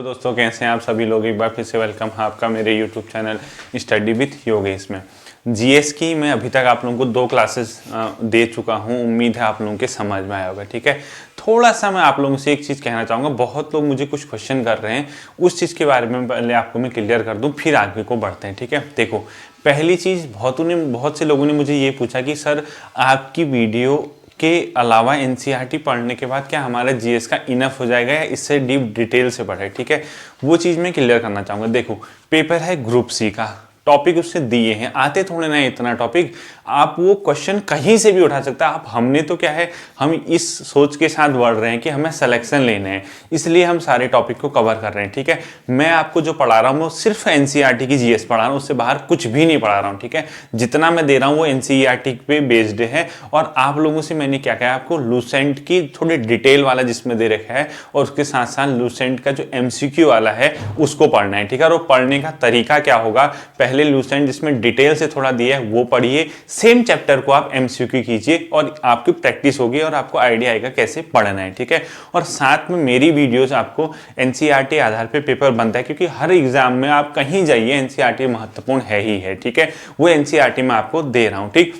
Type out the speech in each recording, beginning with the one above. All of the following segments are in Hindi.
तो दोस्तों कैसे हैं आप सभी लोग। एक बार फिर से वेलकम है आपका मेरे YouTube channel study with Yogesh में। जीएस की मैं अभी तक आप लोगों को 2 क्लासेस दे चुका हूं। उम्मीद है आप लोगों के समझ में आया होगा। ठीक है, थोड़ा सा मैं आप लोगों से एक चीज़ कहना चाहूँगा। बहुत लोग मुझे कुछ क्वेश्चन कर रहे हैं, उस चीज़ के बारे में पहले आपको मैं क्लियर कर दूँ, फिर आगे को बढ़ते हैं। ठीक है, देखो पहली चीज़, बहुत से लोगों ने मुझे ये पूछा कि सर आपकी वीडियो के अलावा एनसीईआरटी पढ़ने के बाद क्या हमारा जीएस का इनफ हो जाएगा या इससे डीप डिटेल से पढ़े। ठीक है, वो चीज़ मैं क्लियर करना चाहूँगा। देखो पेपर है ग्रुप सी का, टॉपिक उससे दिए हैं, आते थोड़े ना इतना टॉपिक, आप वो क्वेश्चन कहीं से भी उठा सकता है। आप हमने तो क्या है, हम इस सोच के साथ बढ़ रहे हैं कि हमें सिलेक्शन लेने हैं, इसलिए हम सारे टॉपिक को कवर कर रहे हैं। ठीक है, मैं आपको जो पढ़ा रहा हूँ वो सिर्फ एनसीईआरटी की जीएस पढ़ा रहा हूँ, उससे बाहर कुछ भी नहीं पढ़ा रहा हूँ। ठीक है, जितना मैं दे रहा हूँ वो एनसीईआरटी पे बेस्ड है। और आप लोगों से मैंने क्या कहा, आपको लूसेंट की थोड़ी डिटेल वाला जिसमें दे रखा है, और उसके साथ साथ लूसेंट का जो एमसीक्यू वाला है उसको पढ़ना है। ठीक है, और वो पढ़ने का तरीका क्या होगा, पहले लूसेंट जिसमें डिटेल से थोड़ा दिया है वो पढ़िए, सेम चैप्टर को आप एमसीक्यू कीजिए और आपकी प्रैक्टिस होगी और आपको आइडिया आएगा कैसे पढ़ना है। ठीक है, और साथ में मेरी वीडियोस आपको एनसीईआरटी आधार पे पेपर बनता है, क्योंकि हर एग्जाम में आप कहीं जाइए एनसीईआरटी महत्वपूर्ण है ही है। ठीक है, वो एनसीईआरटी में आपको दे रहा हूं। ठीक,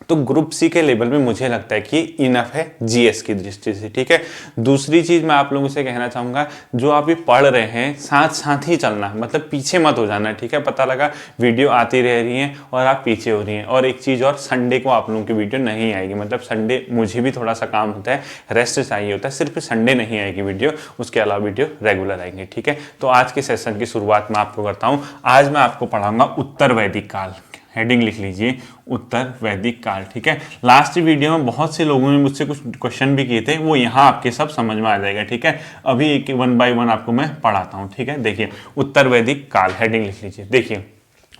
तो ग्रुप सी के लेवल में मुझे लगता है कि इनफ है जीएस की दृष्टि से। ठीक है, दूसरी चीज मैं आप लोगों से कहना चाहूंगा, जो आप ये पढ़ रहे हैं साथ साथ ही चलना, मतलब पीछे मत हो जाना। ठीक है, पता लगा वीडियो आती रह रही है और आप पीछे हो रही हैं। और एक चीज और, संडे को आप लोगों की वीडियो नहीं आएगी, मतलब संडे मुझे भी थोड़ा सा काम होता है, रेस्ट चाहिए होता है, सिर्फ संडे नहीं आएगी वीडियो, उसके अलावा वीडियो रेगुलर आएंगे। ठीक है, तो आज के सेशन की शुरुआत मैं आपको करता हूँ। आज मैं आपको पढ़ाऊंगा उत्तर वैदिक काल, हेडिंग लिख लीजिए उत्तर वैदिक काल। ठीक है, लास्ट वीडियो में बहुत से लोगों ने मुझसे कुछ क्वेश्चन भी किए थे, वो यहाँ आपके सब समझ में आ जाएगा। ठीक है, अभी एक 1 बाय 1 आपको मैं पढ़ाता हूँ। ठीक है, देखिए उत्तर वैदिक काल, हेडिंग लिख लीजिए। देखिए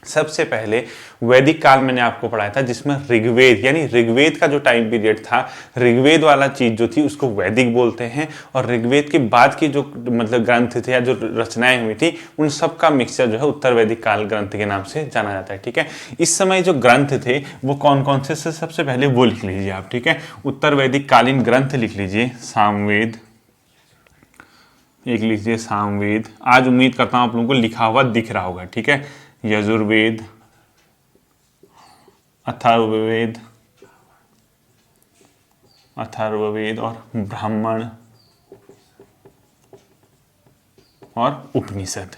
सबसे पहले वैदिक काल मैंने आपको पढ़ाया था, जिसमें ऋग्वेद, यानी ऋग्वेद का जो टाइम पीरियड था, ऋग्वेद वाला चीज जो थी उसको वैदिक बोलते हैं। और ऋग्वेद के बाद की जो मतलब ग्रंथ थे या जो रचनाएं हुई थी, उन सब का मिक्सचर जो है उत्तर वैदिक काल ग्रंथ के नाम से जाना जाता है। ठीक है, इस समय जो ग्रंथ थे वो कौन कौन से, सबसे पहले वो लिख लीजिए आप। ठीक है, उत्तर वैदिक कालीन ग्रंथ लिख लीजिए, सामवेद एक लीजिए, सामवेद, आज उम्मीद करता हूं आप लोगों को लिखा हुआ दिख रहा होगा। ठीक है, यजुर्वेद, अथर्ववेद और ब्राह्मण और उपनिषद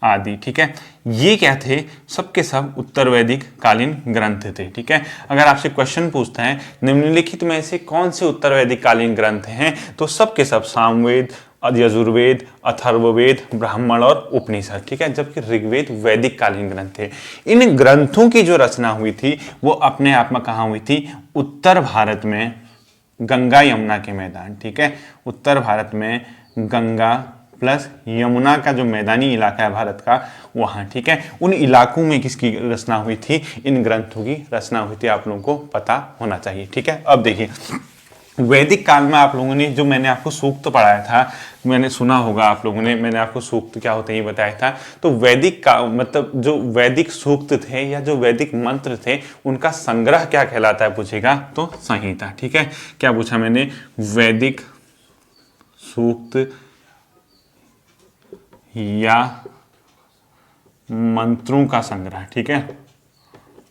आदि। ठीक है, ये क्या थे, सबके सब उत्तर वैदिक कालीन ग्रंथ थे। ठीक है, अगर आपसे क्वेश्चन पूछता है निम्नलिखित में से कौन से उत्तर वैदिक कालीन ग्रंथ हैं, तो सबके सब सामवेद, यजुर्वेद, अथर्ववेद, ब्राह्मण और उपनिषद। ठीक है, जबकि ऋग्वेद वैदिक कालीन ग्रंथ थे। इन ग्रंथों की जो रचना हुई थी वो अपने आप में कहाँ हुई थी, उत्तर भारत में गंगा यमुना के मैदान। ठीक है, उत्तर भारत में गंगा प्लस यमुना का जो मैदानी इलाका है भारत का, वहाँ। ठीक है, उन इलाकों में किसकी रचना हुई थी, इन ग्रंथों की रचना हुई थी, आप लोगों को पता होना चाहिए। ठीक है, अब देखिए वैदिक काल में आप लोगों ने जो मैंने आपको सूक्त पढ़ाया था, मैंने सुना होगा आप लोगों ने, मैंने आपको सूक्त क्या होते हैं ये बताया था। तो वैदिक का मतलब जो वैदिक सूक्त थे या जो वैदिक मंत्र थे, उनका संग्रह क्या कहलाता है पूछेगा तो संहिता। ठीक है, क्या पूछा मैंने, वैदिक सूक्त या मंत्रों का संग्रह। ठीक है,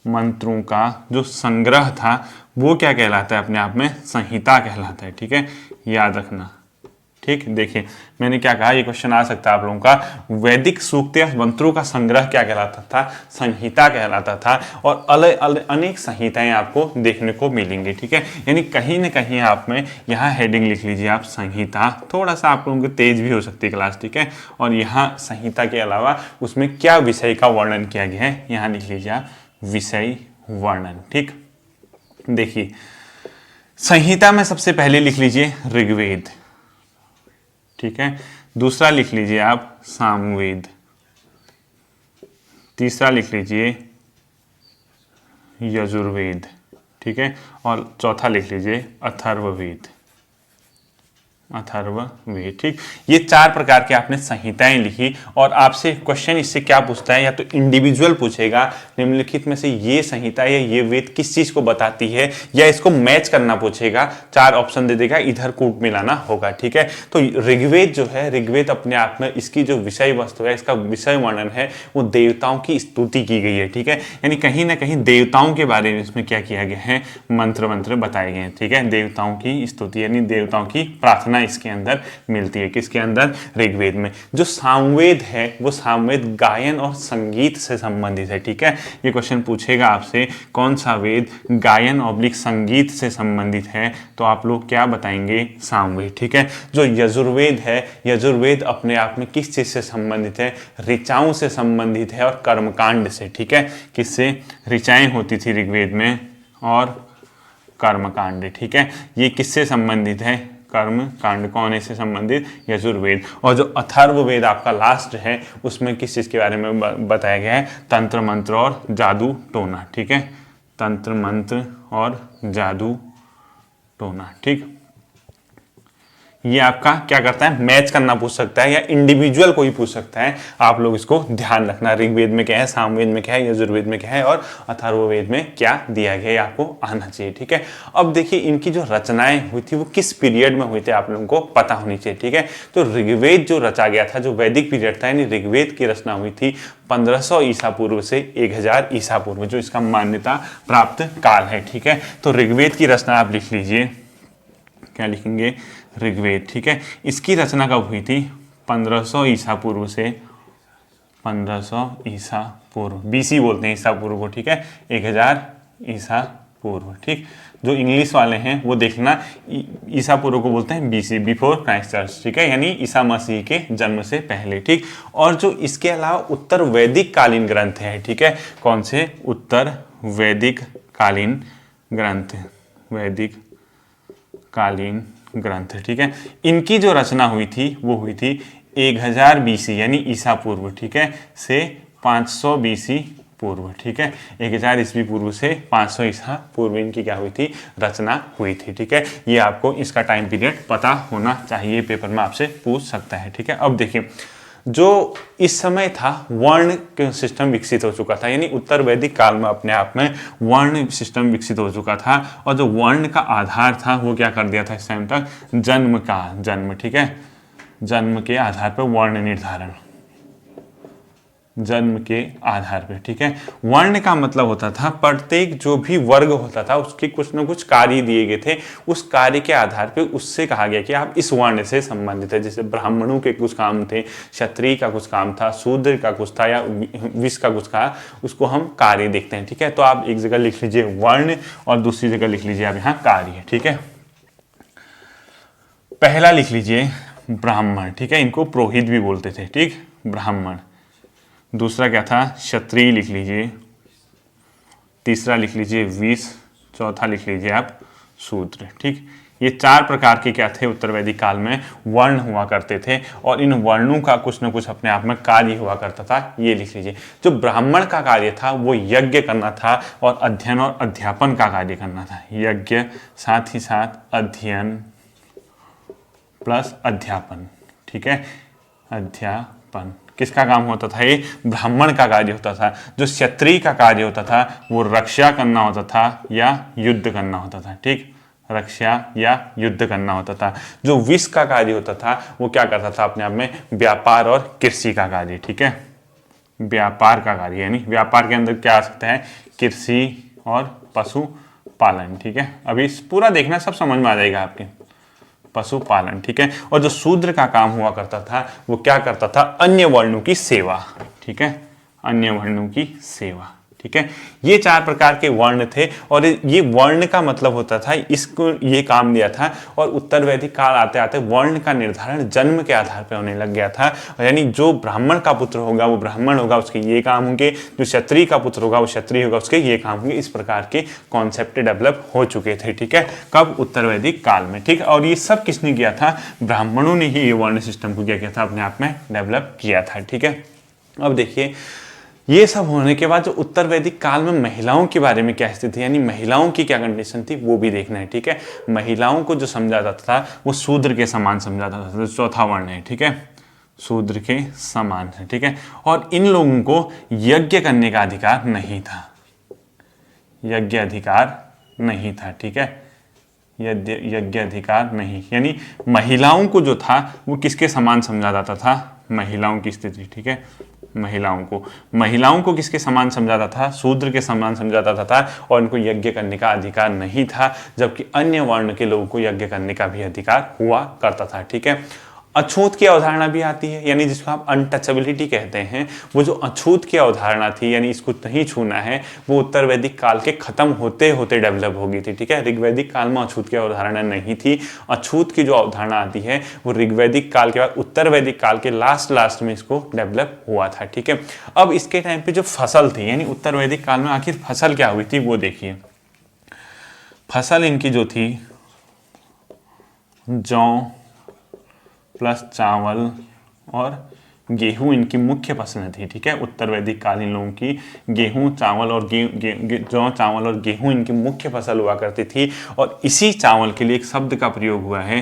मंत्रों का जो संग्रह था वो क्या कहलाता है, अपने आप में संहिता कहलाता है। ठीक है, याद रखना। ठीक, देखिए मैंने क्या कहा, ये क्वेश्चन आ सकता है आप लोगों का, वैदिक सूक्त या मंत्रों का संग्रह क्या कहलाता था, संहिता कहलाता था। और अनेक संहिताएं आपको देखने को मिलेंगी। ठीक है, यानी कहीं ना कहीं आप में यहाँ हेडिंग लिख लीजिए आप, संहिता, थोड़ा सा आप लोगों को तेज भी हो सकती है क्लास। ठीक है, और यहाँ संहिता के अलावा उसमें क्या विषय का वर्णन किया गया है, यहाँ लिख लीजिए आप विषय वर्णन। ठीक, देखिए संहिता में सबसे पहले लिख लीजिए ऋग्वेद। ठीक है, दूसरा लिख लीजिए आप सामवेद, तीसरा लिख लीजिए यजुर्वेद। ठीक है, और चौथा लिख लीजिए अथर्ववेद। अथर्ववेद। ठीक, ये 4 प्रकार के आपने संहिताएं लिखी और आपसे क्वेश्चन इससे क्या पूछता है, या तो इंडिविजुअल पूछेगा निम्नलिखित में से ये संहिता या ये वेद किस चीज को बताती है, या इसको मैच करना पूछेगा। 4 ऑप्शन दे देगा, इधर कूट मिलाना होगा। ठीक है, तो ऋग्वेद जो है, ऋग्वेद अपने आप में इसकी जो विषय वस्तु है, इसका विषय वर्णन है वो देवताओं की स्तुति की गई है। ठीक है, यानी कहीं ना कहीं देवताओं के बारे में इसमें क्या किया गया है, मंत्र बताए गए हैं। ठीक है, देवताओं की स्तुति यानी देवताओं की प्रार्थना इसके अंदर मिलती है। किसके अंदर, ऋग्वेद में। जो सामवेद है वो सामवेद गायन और संगीत से संबंधित है। ठीक है, ये क्वेश्चन पूछेगा आपसे कौन सा वेद गायन और संगीत से संबंधित है, तो आप लोग क्या बताएंगे, सामवेद। ठीक है, जो यजुर्वेद है, यजुर्वेद अपने आप में किस चीज से संबंधित है, ऋचाओं से संबंधित है और कर्मकांड से। ठीक है, किससे, ऋचाएं होती थी ऋग्वेद में और कर्मकांड। ठीक है, ये किससे संबंधित है, कर्म कांड। कौन से संबंधित, यजुर्वेद। और जो अथर्ववेद आपका लास्ट है उसमें किस चीज के बारे में बताया गया है, तंत्र मंत्र और जादू टोना। ठीक है, तंत्र मंत्र और जादू टोना। ठीक, ये आपका क्या करता है, मैच करना पूछ सकता है या इंडिविजुअल कोई पूछ सकता है। आप लोग इसको ध्यान रखना, ऋग्वेद में क्या है, सामवेद में क्या है, यजुर्वेद में क्या है और अथर्ववेद में क्या दिया गया है, आपको आना चाहिए। ठीक है, अब देखिए इनकी जो रचनाएं हुई थी वो किस पीरियड में हुई थी, आप लोगों को पता होनी चाहिए। ठीक है, तो ऋग्वेद जो रचा गया था, जो वैदिक पीरियड था, यानी ऋग्वेद की रचना हुई थी 1500 ईसा पूर्व से 1000 ईसा पूर्व, जो इसका मान्यता प्राप्त काल है। ठीक है, तो ऋग्वेद की रचना आप लिख लीजिए, क्या लिखेंगे, ऋग्वेद। ठीक है, इसकी रचना कब हुई थी, 1500 ईसा पूर्व से 1500 ईसा पूर्व, बीसी बोलते हैं ईसा पूर्व को। ठीक है, 1000 ईसा पूर्व। ठीक, जो इंग्लिश वाले हैं वो देखना, ईसा पूर्व को बोलते हैं बीसी, बिफोर क्राइस्ट चर्च। ठीक है, यानी ईसा मसीह के जन्म से पहले। ठीक, और जो इसके अलावा उत्तर वैदिक कालीन ग्रंथ है। ठीक है, कौन से, उत्तर वैदिक कालीन ग्रंथ, वैदिक कालीन ग्रंथ। ठीक है, इनकी जो रचना हुई थी वो हुई थी 1000 बीसी यानी ईसा पूर्व। ठीक है, से 500 बीसी पूर्व। ठीक है, 1000 ईस्वी पूर्व से 500 ईसा पूर्व इनकी क्या हुई थी, रचना हुई थी। ठीक है, ये आपको इसका टाइम पीरियड पता होना चाहिए, पेपर में आपसे पूछ सकता है। ठीक है, अब देखिए जो इस समय था वर्ण के सिस्टम विकसित हो चुका था, यानी उत्तर वैदिक काल में अपने आप में वर्ण सिस्टम विकसित हो चुका था, और जो वर्ण का आधार था वो क्या कर दिया था इस टाइम तक, जन्म का जन्म। ठीक है, जन्म के आधार पर वर्ण निर्धारण, जन्म के आधार पे। ठीक है, वर्ण का मतलब होता था प्रत्येक जो भी वर्ग होता था उसके कुछ न कुछ कार्य दिए गए थे, उस कार्य के आधार पे उससे कहा गया कि आप इस वर्ण से संबंधित है। जैसे ब्राह्मणों के कुछ काम थे, क्षत्रिय का कुछ काम था, शूद्र का कुछ था, या विष का कुछ था, उसको हम कार्य देखते हैं। ठीक है, तो आप एक जगह लिख लीजिए वर्ण और दूसरी जगह लिख लीजिए आप यहाँ कार्य। ठीक है, पहला लिख लीजिए ब्राह्मण। ठीक है, इनको पुरोहित भी बोलते थे। ठीक, ब्राह्मण। दूसरा क्या था, क्षत्रिय लिख लीजिए। तीसरा लिख लीजिए विष। चौथा लिख लीजिए आप शूद्र। ठीक, ये 4 प्रकार के क्या थे, उत्तर वैदिक काल में वर्ण हुआ करते थे, और इन वर्णों का कुछ न कुछ अपने आप में कार्य हुआ करता था। ये लिख लीजिए, जो ब्राह्मण का कार्य था वो यज्ञ करना था और अध्ययन और अध्यापन का कार्य करना था। यज्ञ साथ ही साथ अध्ययन प्लस अध्यापन। ठीक है, अध्यापन किसका काम होता था, ये ब्राह्मण का कार्य होता था। जो क्षत्रिय का कार्य होता था वो रक्षा करना होता था या युद्ध करना होता था। ठीक, रक्षा या युद्ध करना होता था। जो विष का कार्य होता था वो क्या करता था अपने आप में, व्यापार और कृषि का कार्य। ठीक है, व्यापार का कार्य, यानी व्यापार के अंदर क्या आ सकता है, कृषि और पशुपालन। ठीक है, अभी पूरा देखना, सब समझ में आ जाएगा आपके, पशुपालन। ठीक है, और जो शूद्र का काम हुआ करता था वो क्या करता था, अन्य वर्णों की सेवा। ठीक है, अन्य वर्णों की सेवा। ठीक है, ये 4 प्रकार के वर्ण थे, और ये वर्ण का मतलब होता था, इसको ये काम दिया था। और उत्तर वैदिक काल आते आते वर्ण का निर्धारण जन्म के आधार पर होने लग गया था, यानी जो ब्राह्मण का पुत्र होगा वो ब्राह्मण होगा, उसके ये काम होंगे, जो क्षत्रिय का पुत्र होगा वो क्षत्रिय होगा, उसके ये काम होंगे। इस प्रकार के कॉन्सेप्ट डेवलप हो चुके थे। ठीक है, कब, उत्तर वैदिक काल में। ठीक है, और ये सब किसने किया था, ब्राह्मणों ने ही ये वर्ण सिस्टम को क्या किया था, अपने आप में डेवलप किया था। ठीक है, अब देखिए ये सब होने के बाद जो उत्तर वैदिक काल में महिलाओं के बारे में क्या स्थिति यानी महिलाओं की क्या कंडीशन थी वो भी देखना है, ठीक है। महिलाओं को जो समझा जाता था वो शूद्र के समान समझा जाता था, चौथा वर्ण है, ठीक है, शूद्र के समान है, ठीक है। और इन लोगों को यज्ञ करने का अधिकार नहीं था, यज्ञ अधिकार नहीं था, ठीक है, यज्ञ अधिकार नहीं, यानी महिलाओं को जो था वो किसके समान समझा जाता था, महिलाओं की स्थिति, ठीक है, महिलाओं को किसके समान समझा जाता था, शूद्र के समान समझा जाता था और इनको यज्ञ करने का अधिकार नहीं था, जबकि अन्य वर्ण के लोगों को यज्ञ करने का भी अधिकार हुआ करता था, ठीक है। अछूत की अवधारणा भी आती है, यानी जिसको आप अनटचेबिलिटी कहते हैं, वो जो अछूत की अवधारणा थी यानी इसको नहीं छूना है, वो उत्तर वैदिक काल के खत्म होते होते डेवलप हो गई थी, ठीक है। ऋग्वैदिक काल में अछूत की अवधारणा नहीं थी, अछूत की जो अवधारणा आती है वो ऋग्वैदिक काल के बाद उत्तर वैदिक काल के लास्ट में इसको डेवलप हुआ था, ठीक है। अब इसके टाइम पे जो फसल थी यानी उत्तर वैदिक काल में आखिर फसल क्या हुई थी वो देखिए। फसल इनकी जो थी जौ प्लस चावल और गेहूं इनकी मुख्य फसलें थी, ठीक है। उत्तर वैदिक कालीन लोगों की गेहूं चावल और जौ चावल और गेहूं इनकी मुख्य फसल हुआ करती थी। और इसी चावल के लिए एक शब्द का प्रयोग हुआ है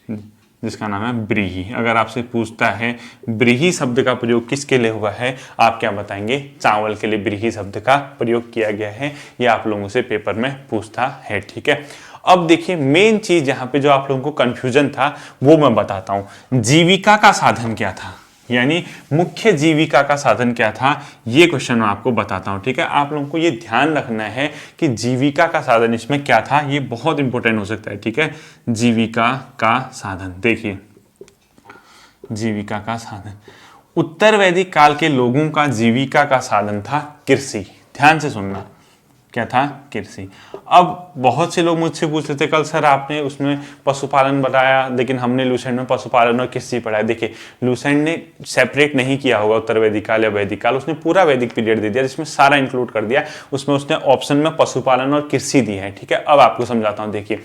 जिसका नाम है ब्रीही। अगर आपसे पूछता है ब्रीही शब्द का प्रयोग किसके लिए हुआ है, आप क्या बताएंगे, चावल के लिए ब्रीही शब्द का प्रयोग किया गया है, ये आप लोगों से पेपर में पूछता है, ठीक है। अब देखिए मेन चीज यहाँ पे जो आप लोगों को कंफ्यूजन था वो मैं बताता हूं, जीविका का साधन क्या था, यानी मुख्य जीविका का साधन क्या था, ये क्वेश्चन मैं आपको बताता हूं, ठीक है। आप लोगों को ये ध्यान रखना है कि जीविका का साधन इसमें क्या था, ये बहुत इंपॉर्टेंट हो सकता है, ठीक है। जीविका का साधन देखिए, जीविका का साधन उत्तर वैदिक काल के लोगों का जीविका का साधन था कृषि। ध्यान से सुनना, क्या था, कृषि। अब बहुत से लोग मुझसे पूछ रहे थे कल सर आपने उसमें पशुपालन बताया लेकिन हमने लूसेंट में पशुपालन और कृषि पढ़ाया। देखिए लूसेंट ने सेपरेट नहीं किया होगा उत्तर वैदिक काल या वैदिक काल, उसने पूरा वैदिक पीरियड दे दिया जिसमें सारा इंक्लूड कर दिया, उसमें उसने ऑप्शन में पशुपालन और कृषि दी है, ठीक है। अब आपको समझाता हूँ, देखिए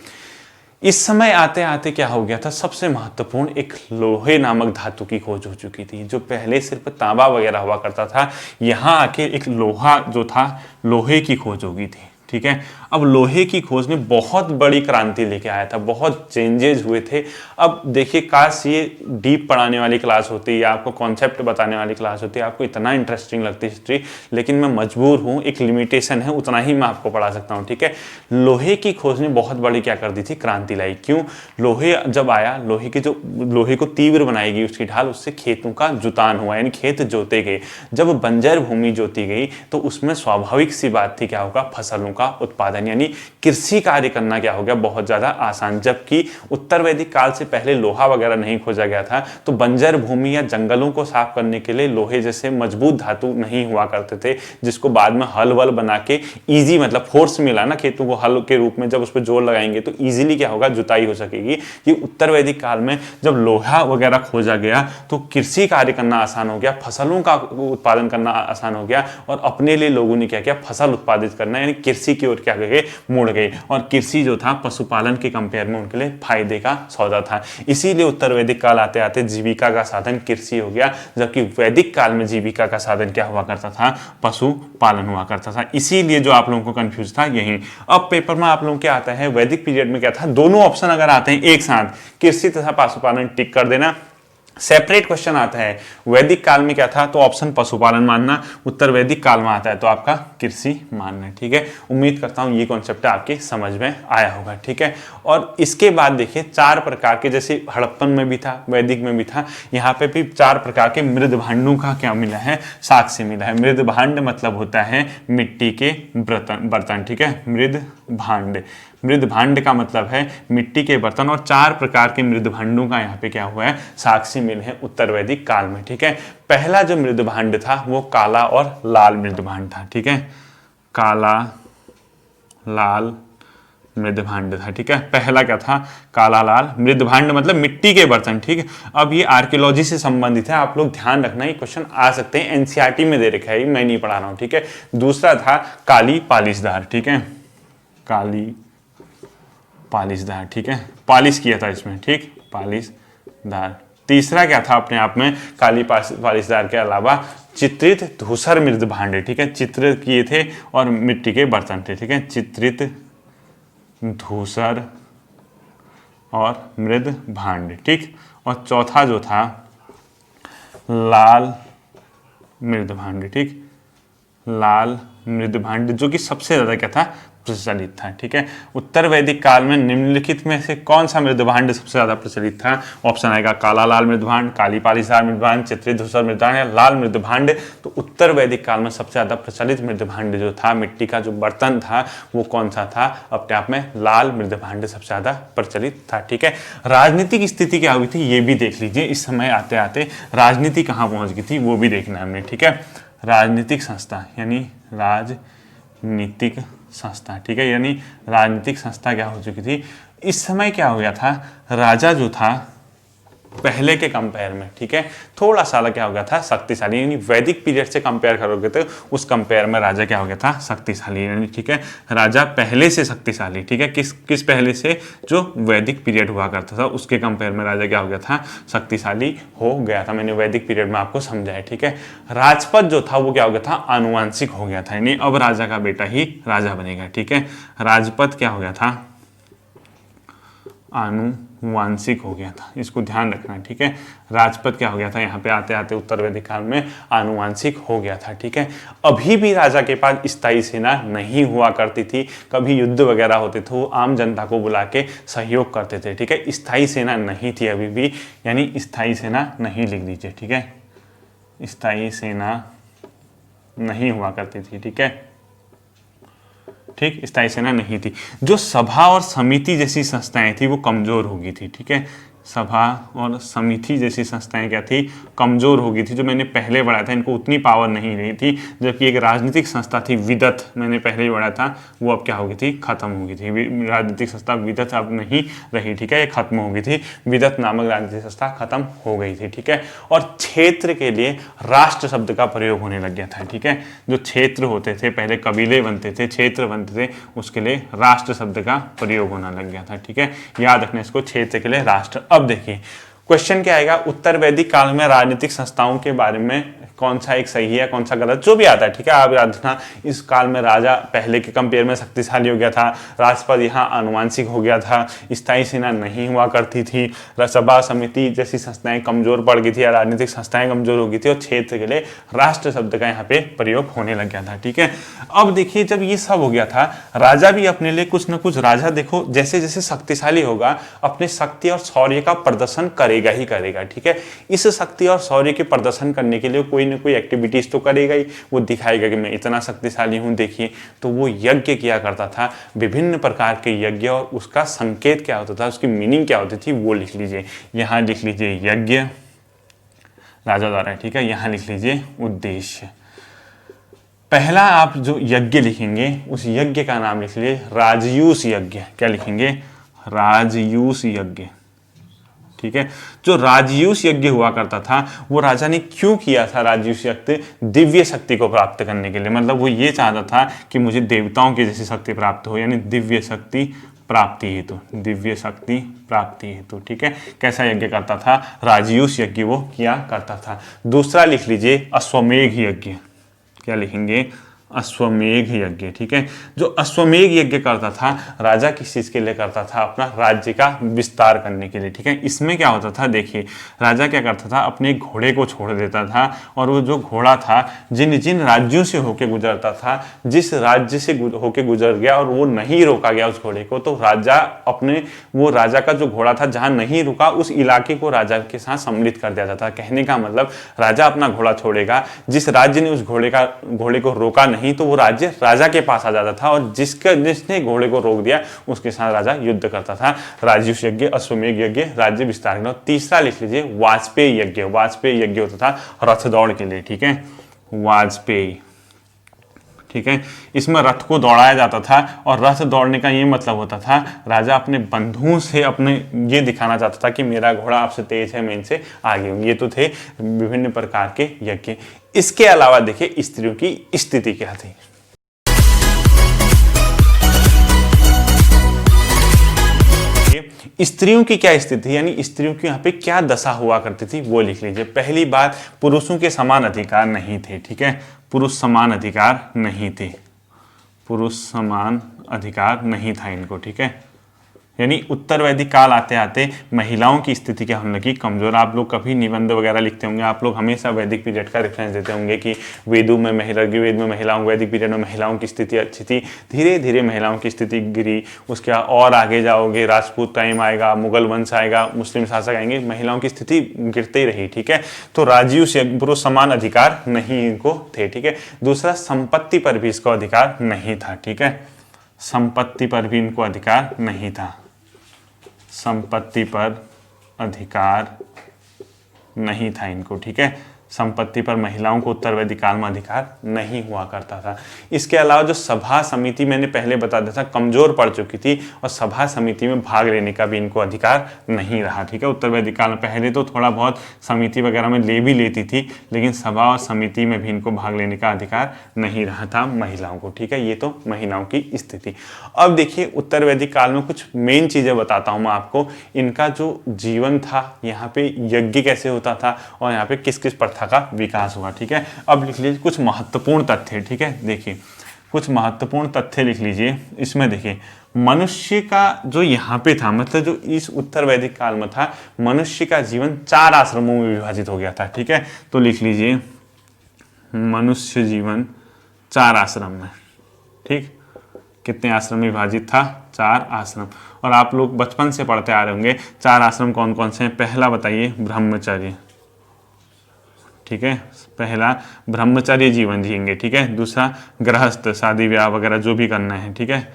इस समय आते आते क्या हो गया था, सबसे महत्वपूर्ण एक लोहे नामक धातु की खोज हो चुकी थी। जो पहले सिर्फ तांबा वगैरह हुआ करता था, यहाँ आके एक लोहा जो था, लोहे की खोज हो गई थी, ठीक है। अब लोहे की खोज ने बहुत बड़ी क्रांति लेके आया था, बहुत चेंजेस हुए थे। अब देखिए काश ये डीप पढ़ाने वाली क्लास होती या आपको कॉन्सेप्ट बताने वाली क्लास होती, आपको इतना इंटरेस्टिंग लगती हिस्ट्री, लेकिन मैं मजबूर हूँ, एक लिमिटेशन है, उतना ही मैं आपको पढ़ा सकता हूँ, ठीक है। लोहे की खोज ने बहुत बड़ी क्या कर दी थी, क्रांति लाई। क्यों, लोहे जब आया, लोहे को तीव्र बनाएगी उसकी ढाल, उससे खेतों का जुतान हुआ, यानी खेत जोते गए। जब बंजर भूमि जोती गई तो उसमें स्वाभाविक सी बात थी क्या होगा, फसलों का उत्पादन, यानी कृषि कार्य करना क्या हो गया, बहुत ज्यादा आसान। जबकि उत्तर वैदिक काल से पहले लोहा वगैरह नहीं खोजा गया था, तो बंजर भूमि या जंगलों को साफ करने के लिए लोहे जैसे मजबूत धातु नहीं हुआ करते थे, जिसको बाद में हल वल बना के इजी, मतलब फोर्स मिला ना खेतों को हल के रूप में, जब उस पर जोर लगाएंगे तो इजीली क्या होगा, जुताई हो सकेगी। ये उत्तर वैदिक काल में जब लोहा वगैरह खोजा गया तो कृषि कार्य करना आसान हो गया, फसलों का उत्पादन करना आसान हो गया, और अपने लिए लोगों ने क्या किया, फसल उत्पादित करना, यानी कृषि की ओर क्या गए, मुड़ गए। और कृषि जो था पशुपालन के कंपेयर में उनके लिए फायदे का सौदा था। इसीलिए उत्तर वैदिक काल आते आते जीविका का साधन कृषि हो गया, जबकि वैदिक काल में जीविका का साधन क्या हुआ करता था, पशुपालन हुआ करता था। इसीलिए जो आप लोगों को कंफ्यूज था यही। अब पेपर में आप लोगों के आता है वैदिक पीरियड में क्या था, दोनों ऑप्शन अगर आते हैं एक साथ, कृषि तथा पशुपालन टिक कर देना। सेपरेट क्वेश्चन आता है वैदिक काल में क्या था, तो ऑप्शन पशुपालन मानना, उत्तर वैदिक काल में आता है तो आपका कृषि मानना, ठीक है। उम्मीद करता हूं ये कॉन्सेप्ट आपके समझ में आया होगा, ठीक है। और इसके बाद देखिए चार प्रकार के, जैसे हड़प्पन में भी था, वैदिक में भी था, यहाँ पे भी चार प्रकार के मृद भांडों का क्या मिला है, साक्ष्य मिला है। मृद भांड मतलब होता है मिट्टी के बर्तन, ठीक है। मृद भांड का मतलब है मिट्टी के बर्तन, और चार प्रकार के मृद भांडों का यहाँ पे क्या हुआ है, साक्ष्य मिले हैं उत्तर वैदिक काल में, ठीक है। पहला जो मृद भांड था वो काला और लाल मृद भांड था, ठीक है। काला लाल मृद भांड था, ठीक है। पहला क्या था, काला लाल मृद भांड मतलब मिट्टी के बर्तन, ठीक है। अब ये आर्कियोलॉजी से संबंधित है, आप लोग ध्यान रखना, ये क्वेश्चन आ सकते हैं, एनसीईआरटी में दे रखा है, मैं नहीं पढ़ा रहा हूँ, ठीक है। दूसरा था काली पालिशदार, ठीक है, काली पालिशदार, ठीक है, पालिश किया था इसमें, ठीक, पालिशदार। तीसरा क्या था अपने आप में, काली पालिशदार के अलावा चित्रित धूसर मृद भांडे, ठीक है, चित्र किए थे और मिट्टी के बर्तन थे, ठीक है, चित्रित धूसर और मृद भांडे, ठीक। और चौथा जो था लाल मृद भांडे, ठीक, लाल मृद भांडे, जो कि सबसे ज्यादा क्या था, प्रचलित था, ठीक है। उत्तर वैदिक काल में निम्नलिखित में से कौन सा मृद भांड सबसे ज्यादा प्रचलित था? ऑप्शन आएगा काला लाल मृद भांड, काली पालीसार मृद भांड, चित्रित धूसर मृद भांड या लाल मृद भांड। तो उत्तर वैदिक काल में सबसे ज्यादा प्रचलित मृद भांड जो था, मिट्टी का जो बर्तन था, वो कौन सा था? अपने आप में लाल मृद भांड सबसे ज्यादा प्रचलित था, ठीक है। राजनीतिक स्थिति क्या हुई थी ये भी देख लीजिए, इस समय आते आते राजनीति कहाँ पहुंच गई थी वो भी देखना हमने, ठीक है। राजनीतिक संस्था यानी राजनीतिक संस्था, ठीक है, यानी राजनीतिक संस्था क्या हो चुकी थी इस समय? क्या हो गया था, राजा जो था पहले के कंपेयर में, ठीक है, थोड़ा सा क्या हो गया था, शक्तिशाली, यानी वैदिक पीरियड से कंपेयर करोगे तो उस कंपेयर में राजा क्या हो गया था, शक्तिशाली, यानी ठीक है, राजा पहले से शक्तिशाली, ठीक है। किस पहले से? जो वैदिक पीरियड हुआ करता था उसके कंपेयर में राजा क्या हो गया था, शक्तिशाली हो गया था। मैंने वैदिक पीरियड में आपको समझाया, ठीक है। राजपद जो था वो क्या हो गया था, आनुवंशिक हो गया था, यानी अब राजा का बेटा ही राजा बनेगा, ठीक है। राजपद क्या हो गया था, आनुवांशिक हो गया था, इसको ध्यान रखना, ठीक है। राजपद क्या हो गया था, यहाँ पे आते आते उत्तर वैदिक काल में आनुवांशिक हो गया था, ठीक है। अभी भी राजा के पास स्थायी सेना नहीं हुआ करती थी, कभी युद्ध वगैरह होते थे वो आम जनता को बुला के सहयोग करते थे, ठीक है। स्थायी सेना नहीं थी अभी भी, यानी स्थायी सेना नहीं लिख दीजिए, ठीक है, स्थायी सेना नहीं हुआ करती थी, ठीक है, ठीक, स्थायी सेना नहीं थी। जो सभा और समिति जैसी संस्थाएं थी वो कमजोर हो गई थी, ठीक है। सभा और समिति जैसी संस्थाएं क्या थी, कमजोर हो गई थी। जो मैंने पहले पढ़ा था इनको उतनी पावर नहीं रही थी, जबकि एक राजनीतिक संस्था थी विदत, मैंने पहले ही पढ़ा था, वो अब क्या हो गई थी, खत्म हो गई थी। राजनीतिक संस्था विदत अब नहीं रही, ठीक है, ये खत्म हो गई थी, विदत नामक राजनीतिक संस्था खत्म हो गई थी, ठीक है। और क्षेत्र के लिए राष्ट्र शब्द का प्रयोग होने लग गया था, ठीक है। जो क्षेत्र होते थे, पहले कबीले बनते थे, क्षेत्र बनते थे, उसके लिए राष्ट्र शब्द का प्रयोग होने लग गया था, ठीक है। याद रखना इसको, क्षेत्र के लिए राष्ट्र। अब देखिए क्वेश्चन क्या आएगा, उत्तर वैदिक काल में राजनीतिक संस्थाओं के बारे में कौन सा एक सही है कौन सा गलत, जो भी आता है, ठीक है। आप याद रखना, इस काल में राजा पहले के कंपेयर में शक्तिशाली हो गया था, राजपद यहाँ आनुवांशिक हो गया था, स्थायी सेना नहीं हुआ करती थी, सभा समिति जैसी संस्थाएं कमजोर पड़ गई थी या राजनीतिक संस्थाएं कमजोर हो गई थी, और क्षेत्र के लिए राष्ट्र शब्द का यहाँ पे प्रयोग होने लग गया था, ठीक है। अब देखिए जब ये सब हो गया था, राजा भी अपने लिए कुछ ना कुछ, राजा देखो जैसे जैसे शक्तिशाली होगा अपने शक्ति और शौर्य का प्रदर्शन करेगा ही करेगा, ठीक है। इस शक्ति और शौर्य के प्रदर्शन करने के लिए कोई न कोई एक्टिविटीज तो करेगा ही, वो दिखाएगा कि मैं इतना शक्तिशाली हूं, देखिए। तो वो यज्ञ किया करता था, विभिन्न प्रकार के यज्ञ, और उसका संकेत क्या होता था, उसकी मीनिंग क्या होती थी वो लिख लीजिए। यहाँ लिख लीजिए यज्ञ राजा द्वारा, ठीक है। यहाँ लिख लीजिए उद्देश्य। पहला आप जो यज्ञ लिखेंगे उस यज्ञ का नाम लिख लीजिए राजयूष यज्ञ। क्या लिखेंगे, राजयूष यज्ञ, ठीक है। जो राजयूष यज्ञ हुआ करता था वो राजा ने क्यों किया था राजयूष यज्ञ, दिव्य शक्ति को प्राप्त करने के लिए। मतलब वो ये चाहता था कि मुझे देवताओं की जैसी शक्ति प्राप्त हो, यानी दिव्य शक्ति प्राप्ति हेतु, दिव्य शक्ति प्राप्ति हेतु, ठीक है। कैसा यज्ञ करता था, राजयूष यज्ञ वो किया करता था। दूसरा लिख लीजिए अश्वमेघ यज्ञ। क्या लिखेंगे, अश्वमेघ यज्ञ, ठीक है। जो अश्वमेघ यज्ञ करता था राजा किस चीज के लिए करता था, अपना राज्य का विस्तार करने के लिए, ठीक है। इसमें क्या होता था, देखिए राजा क्या करता था, अपने घोड़े को छोड़ देता था, और वो जो घोड़ा था जिन जिन राज्यों से होके गुजरता था, जिस राज्य से होके गुजर गया और वो नहीं रोका गया उस घोड़े को, तो राजा अपने वो राजा का जो घोड़ा था जहां नहीं रुका उस इलाके को राजा के साथ सम्मिलित कर दिया जाता। कहने का मतलब राजा अपना घोड़ा छोड़ेगा, जिस राज्य ने उस घोड़े को रोका नहीं तो वो राज्य राजा के पास आ जाता था, और जिसने घोड़े को रोक दिया उसके साथ राजा युद्ध करता था। राजयूष यज्ञ, अश्वमेघ यज्ञ, राज्य विस्तार। तीसरा लिख लीजिए वाजपेयी यज्ञ। वाजपेयी यज्ञ होता था रथ दौड़ के लिए, ठीक है, वाजपेयी, ठीक है। इसमें रथ को दौड़ाया जाता था, और रथ दौड़ने का ये मतलब होता था राजा अपने बंधुओं से अपने ये दिखाना चाहता था कि मेरा घोड़ा आपसे तेज है, मैं इनसे आगे हूँ। ये तो थे विभिन्न प्रकार के यज्ञ। इसके अलावा देखिए स्त्रियों की स्थिति क्या थी। स्त्रियों की क्या स्थिति, यानी स्त्रियों की यहाँ पे क्या दशा हुआ करती थी वो लिख लीजिए। पहली बात, पुरुषों के समान अधिकार नहीं थे, ठीक है, पुरुष समान अधिकार नहीं थे, पुरुष समान अधिकार नहीं था इनको, ठीक है। यानी उत्तर वैदिक काल आते आते महिलाओं की स्थिति क्या होने लगी, कमजोर। आप लोग कभी निबंध वगैरह लिखते होंगे, आप लोग हमेशा वैदिक पीरियड का रेफरेंस देते होंगे कि वेदों में ऋग्वेद में महिलाओं, वैदिक पीरियड में महिलाओं की स्थिति अच्छी थी, धीरे धीरे महिलाओं की स्थिति गिरी। उसके और आगे जाओगे, राजपूत टाइम आएगा, मुगल वंश आएगा, मुस्लिम शासक आएंगे, महिलाओं की स्थिति गिरते ही रही, ठीक है। तो राजीव से पुरुष समान अधिकार नहीं इनको थे, ठीक है। दूसरा, संपत्ति पर भी इसको अधिकार नहीं था, ठीक है, संपत्ति पर भी इनको अधिकार नहीं था, संपत्ति पर अधिकार नहीं था इनको, ठीक है। संपत्ति पर महिलाओं को उत्तर वैदिक काल में अधिकार नहीं हुआ करता था। इसके अलावा जो सभा समिति मैंने पहले बता दिया था कमजोर पड़ चुकी थी, और सभा समिति में भाग लेने का भी इनको अधिकार नहीं रहा, ठीक है। उत्तर वैदिक काल में पहले तो थोड़ा बहुत समिति वगैरह में ले भी लेती थी, लेकिन सभा और समिति में भी इनको भाग लेने का अधिकार नहीं रहा था महिलाओं को, ठीक है। ये तो महिलाओं की स्थिति। अब देखिए उत्तर वैदिक काल में कुछ मेन चीजें बताता हूँ मैं आपको। इनका जो जीवन था, यहाँ पे यज्ञ कैसे होता था और यहाँ पे किस किस प्रथा का विकास हुआ, ठीक है। अब लिख लीजिए कुछ महत्वपूर्ण तथ्य, ठीक है। देखिए कुछ महत्वपूर्ण तथ्य लिख लीजिए। इसमें देखिए मनुष्य का जो यहाँ पे था, मतलब जो इस उत्तर वैदिक काल में था, मनुष्य का जीवन 4 आश्रमों में विभाजित हो गया था, ठीक है। तो लिख लीजिए मनुष्य जीवन 4 आश्रम में, ठीक। कितने आश्रम में विभाजित था, 4 आश्रम। और आप लोग बचपन से पढ़ते आ रहे होंगे 4 आश्रम कौन कौन से हैं। पहला बताइए ब्रह्मचर्य, ठीक है, पहला ब्रह्मचर्य जीवन जिएंगे, ठीक है। दूसरा गृहस्थ, शादी ब्याह वगैरह जो भी करना है, ठीक है,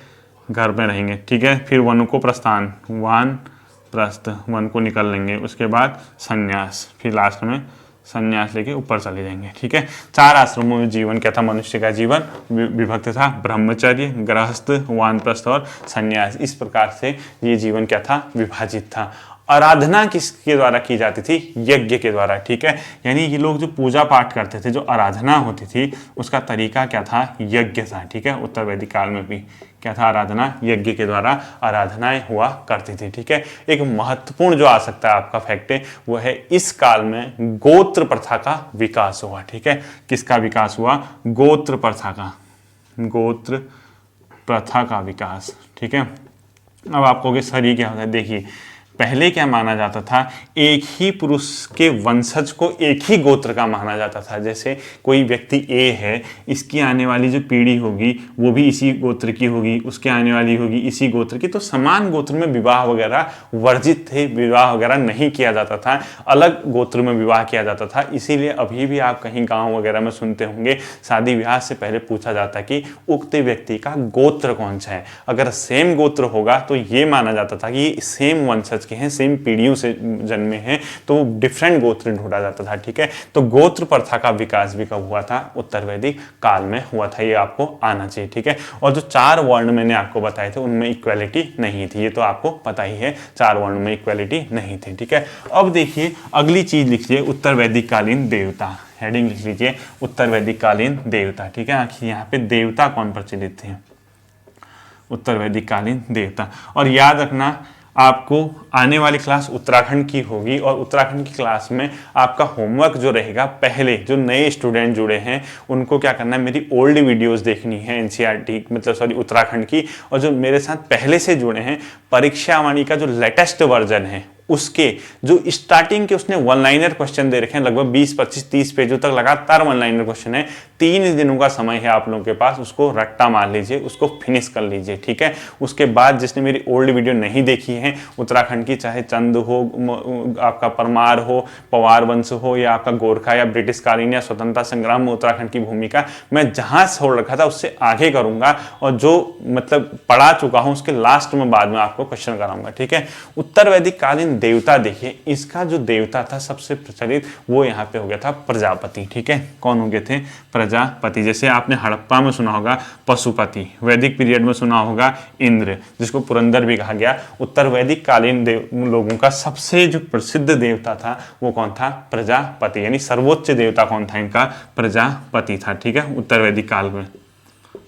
घर में रहेंगे, ठीक है। फिर वन को प्रस्थान, वानप्रस्थ, वन को निकल लेंगे। उसके बाद संन्यास, फिर लास्ट में संन्यास लेके ऊपर चले जाएंगे, ठीक है। 4 आश्रमों में जीवन क्या था, मनुष्य का जीवन विभक्त था, ब्रह्मचर्य, गृहस्थ, वानप्रस्थ और संन्यास। इस प्रकार से ये जीवन क्या था, विभाजित था। आराधना किसके द्वारा की जाती थी, यज्ञ के द्वारा, ठीक है। यानी ये लोग जो पूजा पाठ करते थे, जो आराधना होती थी, उसका तरीका क्या था, यज्ञ था, ठीक है। उत्तर वैदिक काल में भी क्या था, आराधना, यज्ञ के द्वारा आराधनाएं हुआ करती थी, ठीक है। एक महत्वपूर्ण जो आ सकता है आपका फैक्ट है वो है इस काल में गोत्र प्रथा का विकास हुआ, ठीक है। किसका विकास हुआ, गोत्र प्रथा का, गोत्र प्रथा का विकास, ठीक है। अब आपको सर ये क्या होता है, देखिए पहले क्या माना जाता था, एक ही पुरुष के वंशज को एक ही गोत्र का माना जाता था। जैसे कोई व्यक्ति ए है, इसकी आने वाली जो पीढ़ी होगी वो भी इसी गोत्र की होगी, उसके आने वाली होगी इसी गोत्र की। तो समान गोत्र में विवाह वगैरह वर्जित थे, विवाह वगैरह नहीं किया जाता था, अलग गोत्र में विवाह किया जाता था। इसीलिए अभी भी आप कहीं गाँव वगैरह में सुनते होंगे, शादी विवाह से पहले पूछा जाता कि उक्त व्यक्ति का गोत्र कौन सा है। अगर सेम गोत्र होगा तो ये माना जाता था कि सेम वंशज के हैं, सेम पीढ़ियों से जन्मे हैं, तो डिफरेंट गोत्र ढूंढा जाता था, ठीक है। तो गोत्र प्रथा का विकास भी कब हुआ था, उत्तर वैदिक काल में हुआ था। ये आपको आना चाहिए, ठीक है। और जो 4 वर्ण मैंने आपको बताए थे उनमें इक्वालिटी नहीं थी, ये तो आपको पता ही है, 4 वर्ण में इक्वालिटी नहीं थी, ठीक है। अब देखिए अगली चीज लिखिए, उत्तर वैदिक कालीन देवता। हेडिंग लिख लीजिए उत्तर वैदिक कालीन देवता, ठीक है। आखिर यहाँ पे देवता कौन प्रचलित थे, उत्तर वैदिक कालीन देवता। और याद रखना आपको आने वाली क्लास उत्तराखंड की होगी, और उत्तराखंड की क्लास में आपका होमवर्क जो रहेगा, पहले जो नए स्टूडेंट जुड़े हैं उनको क्या करना है, मेरी ओल्ड वीडियोस देखनी है एनसीईआरटी मतलब सॉरी उत्तराखंड की। और जो मेरे साथ पहले से जुड़े हैं, परीक्षा वाणी का जो लेटेस्ट वर्जन है उसके जो स्टार्टिंग के उसने 1 लाइनर क्वेश्चन दे रखे हैं, लगभग 20, 25, 30 पेजों तक लगातार 1 लाइनर क्वेश्चन है। 3 दिनों का समय है आप लोगों के पास, उसको रट्टा मार लीजिए, उसको फिनिश कर लीजिए, ठीक है। उसके बाद जिसने मेरी ओल्ड वीडियो नहीं देखी है उत्तराखंड की, चाहे चंद हो, आपका परमार हो, पवार वंश हो, या आपका गोरखा या ब्रिटिश कालीन या स्वतंत्रता संग्राम में उत्तराखंड की भूमिका, मैं जहां छोड़ रखा था उससे आगे करूंगा, और जो मतलब पढ़ा चुका हूं उसके लास्ट में बाद में आपको क्वेश्चन कराऊंगा, ठीक है। उत्तर वैदिक कालीन देवता देखिए, इसका जो देवता था सबसे प्रचलित वो यहाँ पे हो गया था प्रजापति, ठीक है। कौन हो गए थे, प्रजापति। जैसे आपने हड़प्पा में सुना होगा पशुपति, वैदिक पीरियड में सुना होगा इंद्र, जिसको पुरंदर भी कहा गया। उत्तर वैदिक कालीन लोगों का सबसे जो प्रसिद्ध देवता था वो कौन था, प्रजापति। यानी सर्वोच्च देवता कौन था इनका, प्रजापति था, ठीक है। उत्तर वैदिक काल में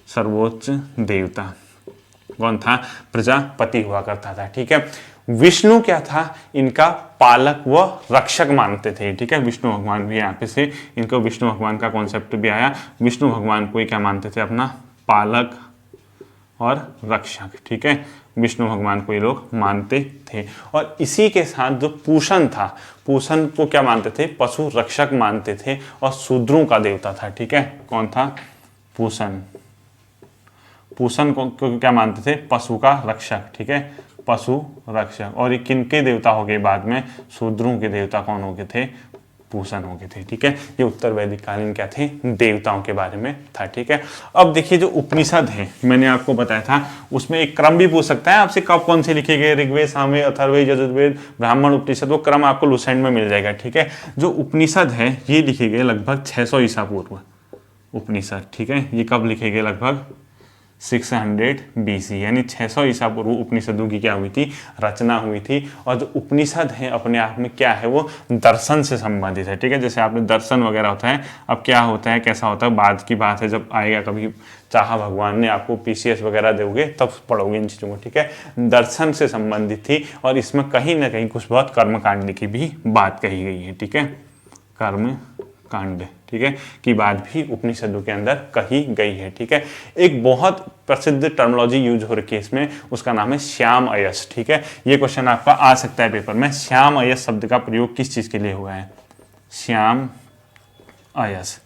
सर्वोच्च देवता कौन था, प्रजापति हुआ करता था, ठीक है। विष्णु क्या था, इनका पालक व रक्षक मानते थे, ठीक है। विष्णु भगवान भी यहाँ पे से इनको विष्णु भगवान का कॉन्सेप्ट भी आया। विष्णु भगवान को ही क्या मानते थे, अपना पालक और रक्षक, ठीक है। विष्णु भगवान को ये लोग मानते थे। और इसी के साथ जो पूषण था, पूषण को क्या मानते थे, पशु रक्षक मानते थे और शूद्रों का देवता था, ठीक है। कौन था, पूषण। पूषण को क्या मानते थे, पशु का रक्षक, ठीक है, पशु रक्षक। और ये किनके देवता हो गए बाद में, शूद्रों के देवता कौन हो गए थे, पूषण हो गए थे, ठीक है। ये उत्तर वैदिक कालीन क्या थे, देवताओं के बारे में था, ठीक है। अब देखिए जो उपनिषद है, मैंने आपको बताया था, उसमें एक क्रम भी पूछ सकता है आपसे, कब कौन से लिखे गए, ऋग्वेद, सामवेद, अथर्ववेद, यजुर्वेद, ब्राह्मण, उपनिषद, वो क्रम आपको लुसेंट में मिल जाएगा, ठीक है। जो उपनिषद है ये लिखे गए लगभग 600 ईसा पूर्व, उपनिषद, ठीक है। ये कब लिखे गए, लगभग 600 BC, यानी 600 ईसा पूर्व उपनिषदों की क्या हुई थी, रचना हुई थी। और जो उपनिषद है अपने आप में क्या है, वो दर्शन से संबंधित है, ठीक है। जैसे आपने दर्शन वगैरह होता है, अब क्या होता है, कैसा होता है, बाद की बात है, जब आएगा कभी चाहा भगवान ने आपको PCS वगैरह दोगे तब पढ़ोगे इन चीज़ों को, ठीक है। दर्शन से संबंधित थी और इसमें कहीं ना कहीं कुछ बहुत कर्मकांड की भी बात कही गई है, ठीक है, कर्म कांड, ठीक है, की बात भी उपनिषदों के अंदर कही गई है, ठीक है। एक बहुत प्रसिद्ध टर्मिनोलॉजी यूज हो रखी है इसमें, उसका नाम है श्याम अयस, ठीक है। ये क्वेश्चन आपका आ सकता है पेपर में, श्याम अयस शब्द का प्रयोग किस चीज के लिए हुआ है, श्याम अयस,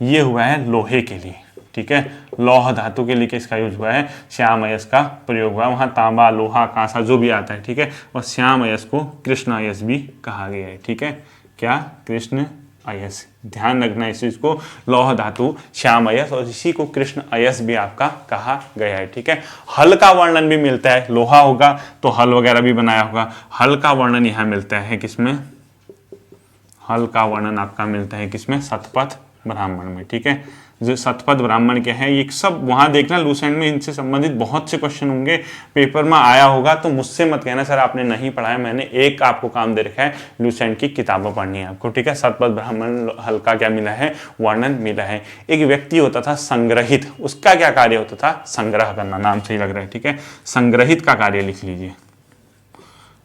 ये हुआ है लोहे के लिए, ठीक है, लौह धातु के लिए किसका यूज हुआ है, श्याम अयस का प्रयोग हुआ है। वहां तांबा, लोहा, कांसा जो भी आता है, ठीक है। और श्याम अयस को कृष्ण अयस भी कहा गया है, ठीक है, क्या, कृष्ण अयस, ध्यान रखना इस चीज को, लौह धातु श्याम अयस, और इसी को कृष्ण अयस भी आपका कहा गया है, ठीक है। हल का वर्णन भी मिलता है, लोहा होगा तो हल वगैरह भी बनाया होगा, हल का वर्णन यहाँ मिलता है किसमें, हल का वर्णन आपका मिलता है किसमें, शतपथ ब्राह्मण में, ठीक है। जो शतपथ ब्राह्मण क्या है, ये सब वहां देखना लूसेंट में, इनसे संबंधित बहुत से क्वेश्चन होंगे, पेपर में आया होगा, तो मुझसे मत कहना सर आपने नहीं पढ़ा है। मैंने एक आपको काम दे रखा है, लूसेंट की किताबें पढ़नी है आपको, ठीक है। शतपथ ब्राह्मण हल्का क्या मिला है, वर्णन मिला है। एक व्यक्ति होता था संग्रहित, उसका क्या कार्य होता था, संग्रह करना, नाम सही लग रहा है, ठीक है। संग्रहित का कार्य लिख लीजिए,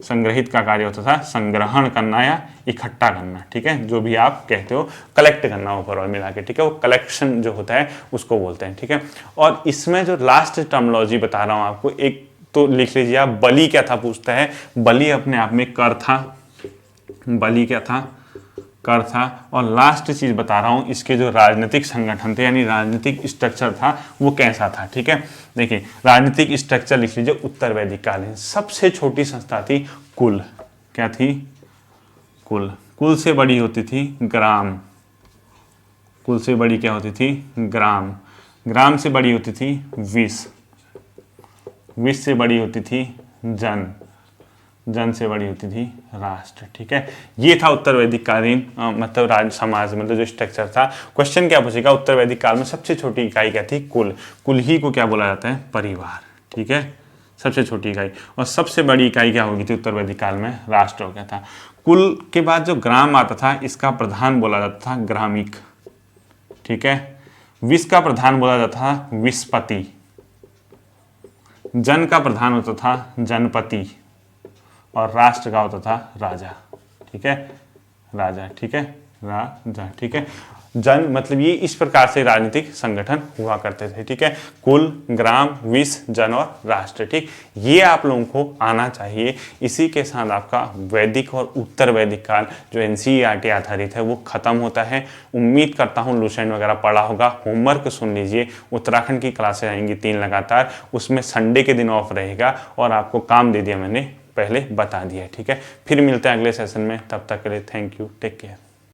संग्रहित का कार्य होता था संग्रहण करना या इकट्ठा करना, ठीक है, जो भी आप कहते हो, कलेक्ट करना ओवरऑल मिला के, ठीक है, वो कलेक्शन जो होता है उसको बोलते हैं, ठीक है। और इसमें जो लास्ट टर्मिनोलॉजी बता रहा हूं आपको, एक तो लिख लीजिए आप, बलि क्या था पूछता है, बलि अपने आप में कर था, बलि क्या था, कर था। और लास्ट चीज बता रहा हूं, इसके जो राजनीतिक संगठन थे, यानी राजनीतिक स्ट्रक्चर था, वो कैसा था, ठीक है। देखिए राजनीतिक स्ट्रक्चर लिख लीजिए, उत्तर वैदिक कालीन सबसे छोटी संस्था थी कुल, क्या थी, कुल। कुल से बड़ी होती थी ग्राम, कुल से बड़ी क्या होती थी, ग्राम। ग्राम से बड़ी होती थी विष, विष से बड़ी होती थी जन, जन से बड़ी होती थी राष्ट्र, ठीक है। ये था उत्तर वैदिक कालीन मतलब राज समाज, मतलब जो स्ट्रक्चर था। क्वेश्चन क्या पूछेगा, उत्तर वैदिक काल में सबसे छोटी इकाई क्या थी, कुल। कुल ही को क्या बोला जाता है, परिवार, ठीक है, सबसे छोटी इकाई। और सबसे बड़ी इकाई क्या होगी थी उत्तर वैदिक काल में, राष्ट्र हो गया था। कुल के बाद जो ग्राम आता था, इसका प्रधान बोला जाता था ग्रामिक, ठीक है। विष का प्रधान बोला जाता था विषपति, जन का प्रधान होता था जनपति, और राष्ट्र का होता था राजा, ठीक है, राजा, ठीक है, राजा, ठीक है। जन मतलब ये इस प्रकार से राजनीतिक संगठन हुआ करते थे, ठीक है। कुल, ग्राम, विष, जन और राष्ट्र, ठीक, ये आप लोगों को आना चाहिए। इसी के साथ आपका वैदिक और उत्तर वैदिक काल जो NCERT आधारित है वो खत्म होता है। उम्मीद करता हूँ लूसेंट वगैरह पढ़ा होगा। होमवर्क सुन लीजिए, उत्तराखंड की क्लासें आएंगी 3 लगातार, उसमें संडे के दिन ऑफ रहेगा और आपको काम दे दिया मैंने, पहले बता दिया, ठीक है। फिर मिलते हैं अगले सेशन में, तब तक के लिए थैंक यू, टेक केयर।